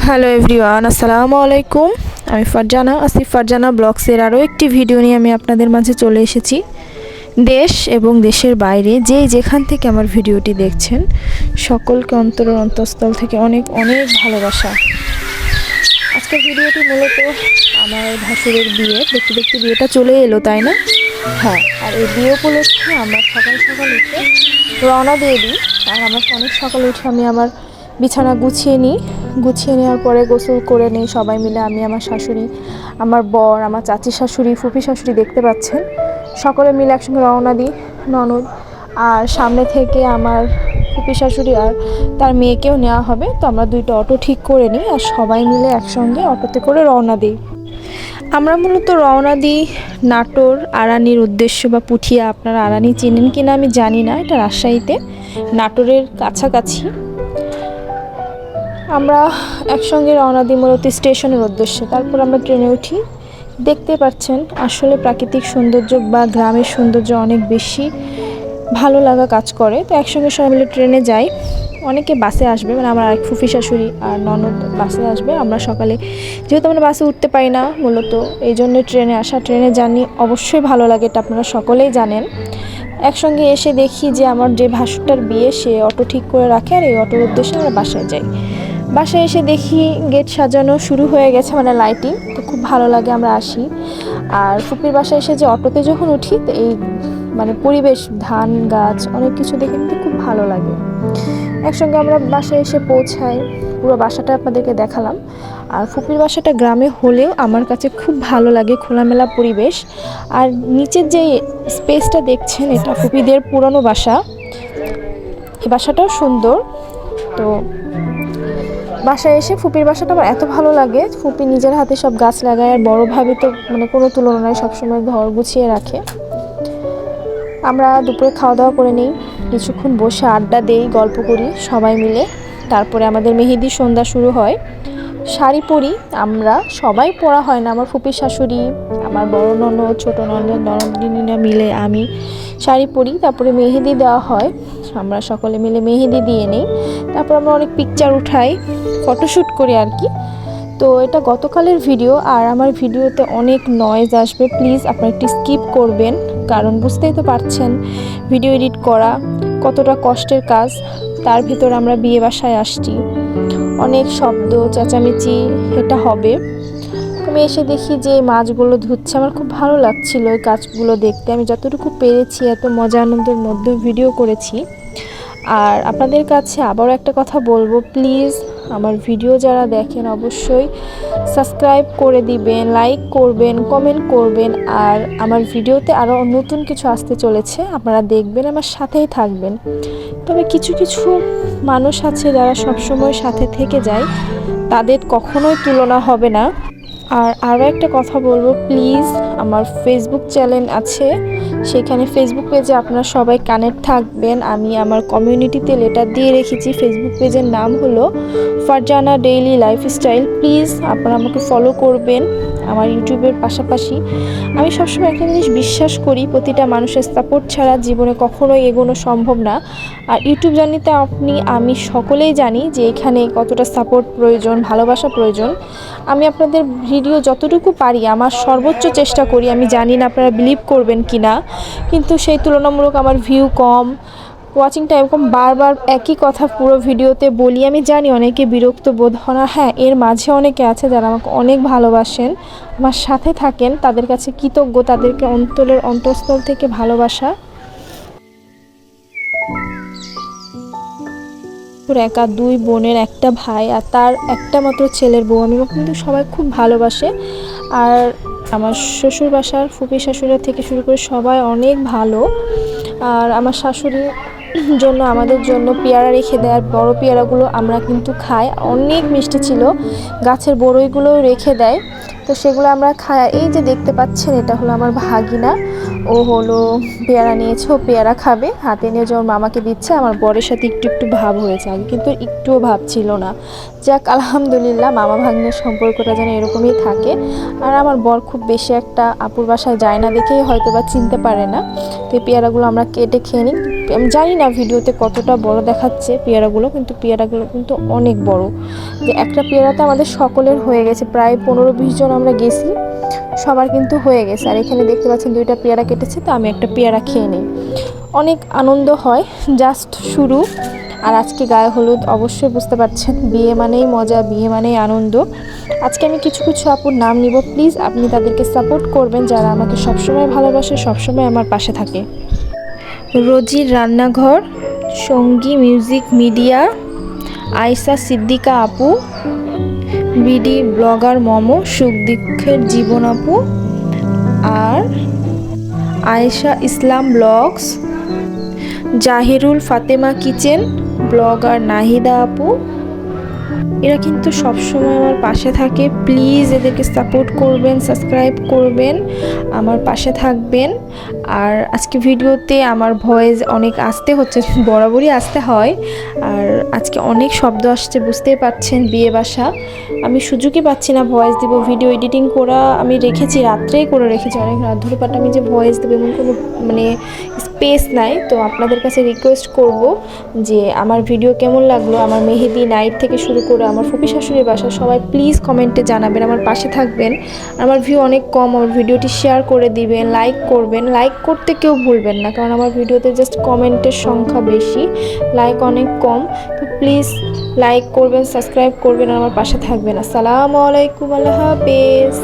Hello everyone, আসসালামু আলাইকুম। আমি ফারজানা, আসিফ ফারজানা ব্লগসের আরও একটি ভিডিও নিয়ে আমি আপনাদের মাঝে চলে এসেছি। দেশ এবং দেশের বাইরে যে যেখান থেকে আমার ভিডিওটি দেখছেন, সকলকে অন্তরের অন্তঃস্থল থেকে অনেক অনেক ভালোবাসা। আজকের ভিডিওটি মূলত আমার ভাসুরের বিয়ে, দেখতে দেখতে বিয়েটা চলে এলো, তাই না? হ্যাঁ, আর এই বিয়ে উপলক্ষে আমরা সকাল সকাল উঠে রওনা দিয়ে দিই। আর আমরা অনেক সকালে উঠে আমি আমার বিছানা গুছিয়ে নেওয়ার পরে গোসল করে নিই সবাই মিলে। আমি, আমার শাশুড়ি, আমার বর, আমার চাচি শাশুড়ি, ফুপি শাশুড়ি, দেখতে পাচ্ছেন, সকলে মিলে একসঙ্গে রওনা দিই। ননদ আর সামনে থেকে আমার ফুপি শাশুড়ি আর তার মেয়েকেও নেওয়া হবে, তো আমরা দুইটা অটো ঠিক করে নিই আর সবাই মিলে একসঙ্গে অটোতে করে রওনা দিই। আমরা মূলত রওনা দিই নাটোর আড়ানির উদ্দেশ্য বা পুঠিয়া। আপনারা আড়ানি চেনেন কিনা আমি জানি না, এটা রাজশাহীতে নাটোরের কাছাকাছি। আমরা একসঙ্গে রওনা দিই মূলত স্টেশনের উদ্দেশ্যে। তারপর আমরা ট্রেনে উঠি। দেখতে পাচ্ছেন আসলে প্রাকৃতিক সৌন্দর্য বা গ্রামের সৌন্দর্য অনেক বেশি ভালো লাগা কাজ করে। তো একসঙ্গে সবাই মিলে ট্রেনে যাই। অনেকে বাসে আসবে, মানে আমার এক ফুফি শাশুড়ি আর ননদ বাসে আসবে। আমরা সকালে যেহেতু আমরা বাসে উঠতে পারি না মূলত, এই জন্য ট্রেনে আসা। ট্রেনে জার্নি অবশ্যই ভালো লাগে, এটা আপনারা সকলেই জানেন। একসঙ্গে এসে দেখি যে আমার যে ভাসুরটার বিয়ে, সে অটো ঠিক করে রাখে আর এই অটোর উদ্দেশ্যে আমরা বাসায় যাই। বাসায় এসে দেখি গেট সাজানো শুরু হয়ে গেছে, মানে লাইটিং, তো খুব ভালো লাগে। আমরা আসি আর ফুপির বাসায় এসে যে অটোতে যখন উঠি, তো এই মানে পরিবেশ, ধান গাছ, অনেক কিছু দেখে কিন্তু খুব ভালো লাগে। একসঙ্গে আমরা বাসায় এসে পৌঁছাই, পুরো বাসাটা আপনাদেরকে দেখালাম। আর ফুপির বাসাটা গ্রামে হলেও আমার কাছে খুব ভালো লাগে, খোলামেলা পরিবেশ। আর নিচের যে স্পেসটা দেখছেন, এটা ফুপিদের পুরনো বাসা। এই বাসাটাও সুন্দর। তো বাসায় এসে ফুপির বাসাটা আমার এত ভালো লাগে। ফুপি নিজের হাতে সব গাছ লাগায়, আর বড় ভাবি তো মানে কোনো তুলনা নয়, সবসময় ঘর গুছিয়ে রাখে। আমরা দুপুরে খাওয়া দাওয়া করে নিই, কিছুক্ষণ বসে আড্ডা দেই, গল্প করি সবাই মিলে। তারপরে আমাদের মেহেদি সন্ধ্যা শুরু হয়। শাড়ি পরি আমরা, সবাই পরা হয় না, আমার ফুপির শাশুড়ি, আমার বড় ননদ, ছোটো ননদ, ননদিনীরা মিলে আমি শাড়ি পরি। তারপরে মেহেদি দেওয়া হয়, আমরা সকলে মিলে মেহেদি দিয়ে নিই। তারপর আমরা অনেক পিকচার উঠাই, ফটোশ্যুট করি আর কি। তো এটা গতকালের ভিডিও, আর আমার ভিডিওতে অনেক নয়েজ আসবে, প্লিজ আপনারা একটু স্কিপ করবেন, কারণ বুঝতেই তো পারছেন ভিডিও এডিট করা কতটা কষ্টের কাজ। তার ভিতর আমরা বিয়ে বাসায় আসছি, অনেক শব্দ চেঁচামেচি এটা হবে। আমি এসে দেখি যে মাছগুলো ধুচ্ছে, আমার খুব ভালো লাগছিল ওই কাজগুলো দেখতে। আমি যতটুকু পেরেছি এত মজা আনন্দের মধ্যে ভিডিও করেছি। আর আপনাদের কাছে আবারও একটা কথা বলবো, প্লিজ আমার ভিডিও যারা দেখেন অবশ্যই সাবস্ক্রাইব করে দিবেন, লাইক করবেন, কমেন্ট করবেন। আর আমার ভিডিওতে আরও নতুন কিছু আসতে চলেছে, আপনারা দেখবেন, আমার সাথেই থাকবেন। তবে কিছু কিছু মানুষ আছে যারা সবসময় সাথে থেকে যায়, তাদের কখনোই তুলনা হবে না। আর আরও একটা কথা বলবো, প্লিজ আমার ফেসবুক চ্যানেল আছে, সেখানে ফেসবুক পেজে আপনারা সবাই কানেক্ট থাকবেন। আমি আমার কমিউনিটিতে লেটার দিয়ে রেখেছি, ফেসবুক পেজের নাম হলো ফারজানা ডেইলি লাইফস্টাইল। প্লিজ আপনারা আমাকে ফলো করবেন। আমার ইউটিউবের পাশাপাশি আমি সবসময় একটা জিনিস বিশ্বাস করি, প্রতিটা মানুষের সাপোর্ট ছাড়া জীবনে কখনোই এগোনো সম্ভব না। আর ইউটিউব জার্নিতে আমি সকলেই জানি যে এখানে কতটা সাপোর্ট প্রয়োজন, ভালোবাসা প্রয়োজন। আমি আপনাদের ভিডিও যতটুকু পারি আমার সর্বোচ্চ চেষ্টা করি। আমি জানি না আপনারা বিলিভ করবেন কি না, কিন্তু সেই তুলনামূলক আমার ভিউ কম, ওয়াচিং টাইম কম, বারবার একই কথা পুরো ভিডিওতে বলি। আমি জানি অনেকে বিরক্ত বোধ হন, হ্যাঁ, এর মাঝে অনেকে আছে যারা আমাকে অনেক ভালোবাসেন, আমার সাথে থাকেন, তাদের কাছে কৃতজ্ঞ, তাদেরকে অন্তরের অন্তঃস্থল থেকে ভালোবাসা। একা দুই বোনের একটা ভাই আর তার একটা মাত্র ছেলের বউ, আমি কিন্তু সবাই খুব ভালোবাসে। আর আমার শ্বশুর বাসার ফুপি শাশুড়ি থেকে শুরু করে সবাই অনেক ভালো। আর আমার শাশুড়ির জন্য আমাদের জন্য পেয়ারা রেখে দেয়, আর বড়ো পেয়ারাগুলো আমরা কিন্তু খাই, অনেক মিষ্টি ছিল। গাছের বড়ইগুলোও রেখে দেয়, তো সেগুলো আমরা খাই। এই যে দেখতে পাচ্ছেন, এটা হলো আমার ভাগিনা, ও হলো পেয়ারা নিয়েছে, ও পেয়ারা খাবে, হাতে নিয়ে যে ওর মামাকে দিচ্ছে। আমার বরের সাথে একটু একটু ভাব হয়েছে, আগে কিন্তু একটুও ভাব ছিল না। যাক আলহামদুলিল্লাহ, মামা ভাগ্নের সম্পর্কটা যেন এরকমই থাকে। আর আমার বর খুব বেশি একটা আপুর বাসায় যায় না দেখেই হয়তো বা চিনতে পারে না। তো এই পেয়ারাগুলো আমরা কেটে খেয়ে নিই। আমি জানি না ভিডিওতে কতটা বড় দেখাচ্ছে পেয়ারাগুলো, কিন্তু পেয়ারাগুলো কিন্তু অনেক বড়। যে একটা পেয়ারাতে আমাদের সকলের হয়ে গেছে, প্রায় 15-20 জন আমরা গেছি, সবার কিন্তু হয়ে গেছে। আর এখানে দেখতে পাচ্ছেন 2টা পেয়ারা কেটেছে, তো আমি একটা পেয়ারা খেয়ে নিই। অনেক আনন্দ হয়, জাস্ট শুরু। আর আজকে গায়ে হলুদ, অবশ্যই বুঝতে পারছেন বিয়ে মানেই মজা, বিয়ে মানেই আনন্দ। আজকে আমি কিছু কিছু আপুর নাম নিব, প্লিজ আপনি তাদেরকে সাপোর্ট করবেন যারা আমাকে সবসময় ভালোবাসে, সবসময় আমার পাশে থাকে। রোজির রান্নাঘর, সঙ্গী মিউজিক মিডিয়া, আয়সা সিদ্দিকা আপু, বিডি ব্লগার মমো, সুখ দুঃখের জীবন আপু, আর Ayesha Islam blogs, Jahirul Fatema kitchen, blogger Nahida আপু। এরা কিন্তু সবসময় আমার পাশে থাকে। প্লিজ এদেরকে সাপোর্ট করবেন, সাবস্ক্রাইব করবেন, আমার পাশে থাকবেন। আর আজকে ভিডিওতে আমার ভয়েস অনেক আসতে হচ্ছে, বরাবরই আসতে হয়। আর আজকে অনেক শব্দ আসছে, বুঝতেই পারছেন, বিয়ে বাসা। আমি সুযোগই পাচ্ছি না ভয়েস দিব, ভিডিও এডিটিং করা আমি রেখেছি, রাত্রেই করে রেখেছি, অনেক রাত ধরে, বাট আমি যে ভয়েস দেবো এমন কোনো স্পেস নাই। তো আপনাদের কাছে রিকোয়েস্ট করব যে আমার ভিডিও কেমন লাগলো, আমার মেহেদি নাইট থেকে শুরু করে আমার ফুপি শাশুড়ির বাসা, সবাই প্লিজ কমেন্টে জানাবেন, আমার পাশে থাকবেন। আমার ভিউ অনেক কম, আমার ভিডিওটি শেয়ার করে দিবেন, লাইক করবেন, লাইক করতে কেউ ভুলবেন না, কারণ আমার ভিডিওতে জাস্ট কমেন্টের সংখ্যা বেশি, লাইক অনেক কম। তো প্লিজ লাইক করবেন, সাবস্ক্রাইব করবেন, আমার পাশে থাকবেন। আসসালামু আলাইকুম, আল্লাহ হাফেজ।